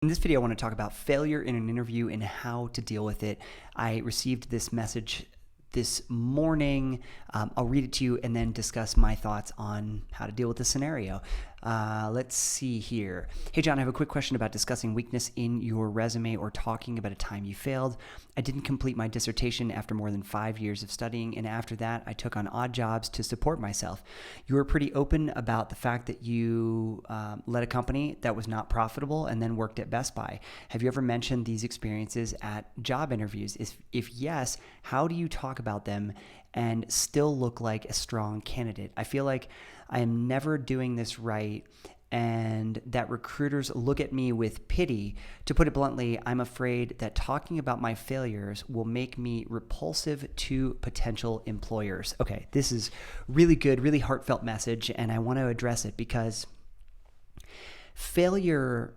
In this video, I want to talk about failure in an interview and how to deal with it. I received this message this morning. I'll read it to you and then discuss my thoughts on how to deal with the scenario. Let's see here. Hey, John, I have a quick question about discussing weakness in your resume or talking about a time you failed. I didn't complete my dissertation after more than 5 years of studying, and after that, I took on odd jobs to support myself. You were pretty open about the fact that you led a company that was not profitable and then worked at Best Buy. Have you ever mentioned these experiences at job interviews? If yes, how do you talk about them and still look like a strong candidate? I feel like I am never doing this right and that recruiters look at me with pity. To put it bluntly, I'm afraid that talking about my failures will make me repulsive to potential employers. Okay, this is really good, really heartfelt message, and I want to address it because failure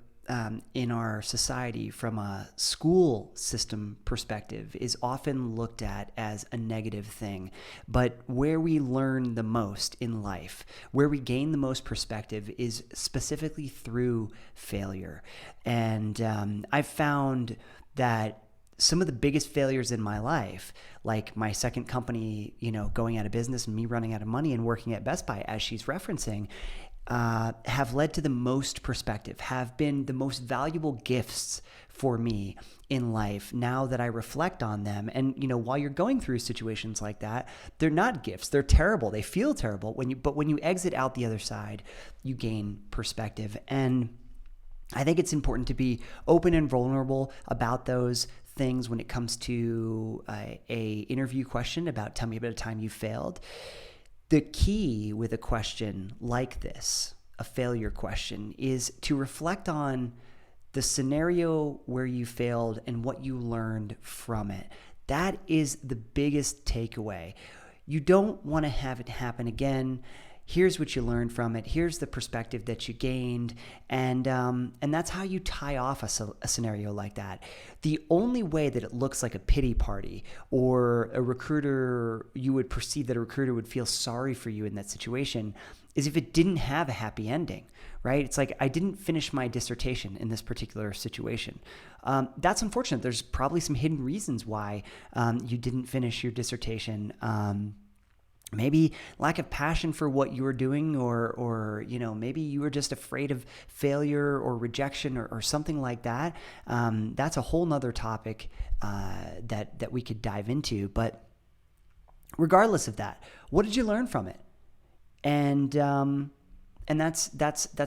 in our society from a school system perspective is often looked at as a negative thing. But where we learn the most in life, where we gain the most perspective is specifically through failure. And I've found that some of the biggest failures in my life, like my second company, going out of business and me running out of money and working at Best Buy, as she's referencing, have led to the most perspective, have been the most valuable gifts for me in life now that I reflect on them. And, while you're going through situations like that, they're not gifts. They're terrible. They feel terrible. But when you exit out the other side, you gain perspective. And I think it's important to be open and vulnerable about those things when it comes to a interview question about tell me about a time you failed. The key with a question like this, a failure question, is to reflect on the scenario where you failed and what you learned from it. That is the biggest takeaway. You don't want to have it happen again. Here's what you learned from it. Here's the perspective that you gained. And that's how you tie off a scenario like that. The only way that it looks like a pity party or you would perceive that a recruiter would feel sorry for you in that situation is if it didn't have a happy ending, right? It's like, I didn't finish my dissertation in this particular situation. That's unfortunate. There's probably some hidden reasons why you didn't finish your dissertation. Maybe lack of passion for what you were doing, or maybe you were just afraid of failure or rejection or something like that. That's a whole nother topic that we could dive into. But regardless of that, what did you learn from it? And that's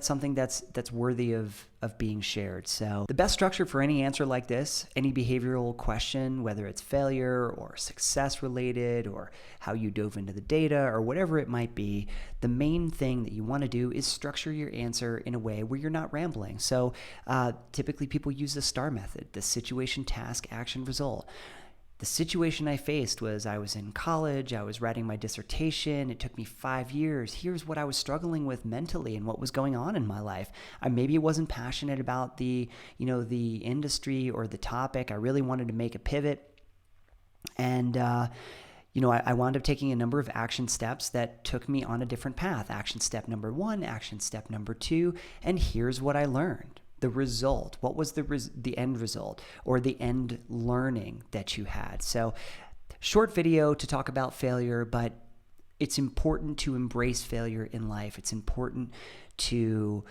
something that's worthy of being shared. So the best structure for any answer like this, any behavioral question, whether it's failure or success related or how you dove into the data or whatever it might be, the main thing that you want to do is structure your answer in a way where you're not rambling. So typically people use the STAR method, the situation, task, action, result. The situation I faced was I was in college, I was writing my dissertation, it took me 5 years. Here's what I was struggling with mentally and what was going on in my life. I maybe wasn't passionate about the industry or the topic. I really wanted to make a pivot. And I wound up taking a number of action steps that took me on a different path. Action step number 1, action step number 2, and here's what I learned. The result, what was the end result or the end learning that you had? So short video to talk about failure, but it's important to embrace failure in life. It's important to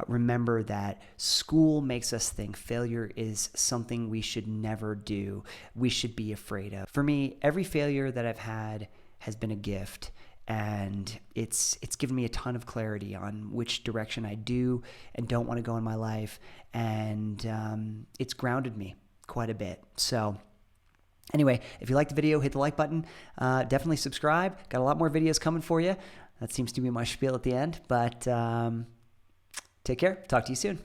remember that school makes us think failure is something we should never do. We should be afraid of. For me, every failure that I've had has been a gift. And it's given me a ton of clarity on which direction I do and don't want to go in my life. And it's grounded me quite a bit. So anyway, if you liked the video, hit the like button. Definitely subscribe. Got a lot more videos coming for you. That seems to be my spiel at the end. But take care. Talk to you soon.